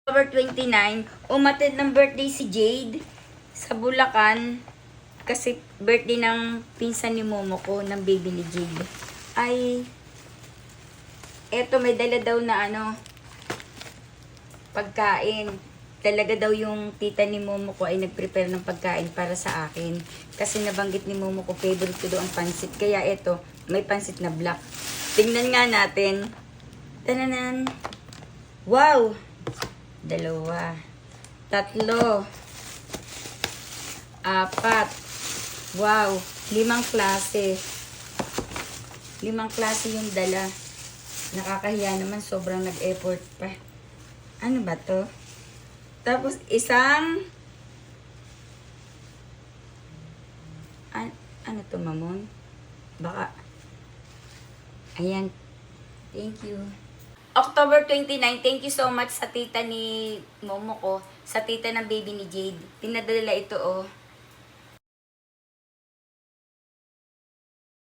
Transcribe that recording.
October 29, umatid ng birthday si Jade sa Bulacan kasi birthday ng pinsan ni Momo ko, ng baby ni Jade. Ay, eto may dala daw na pagkain. Talaga daw yung tita ni Momo ko ay nag-prepare ng pagkain para sa akin. Kasi nabanggit ni Momo ko, favorite ko daw ang pansit. Kaya eto, may pansit na black. Tingnan nga natin. Tananan. Wow! 2, 3, 4, wow, 5 klase. 5 klase yung dala. Nakakahiya naman, sobrang nag-effort pa. Ano ba to? Tapos isang ano to, mamon? Baka ayan. Thank you. October 29, thank you so much sa tita ni Momo ko, sa tita ng baby ni Jade. Pinadala ito, oh.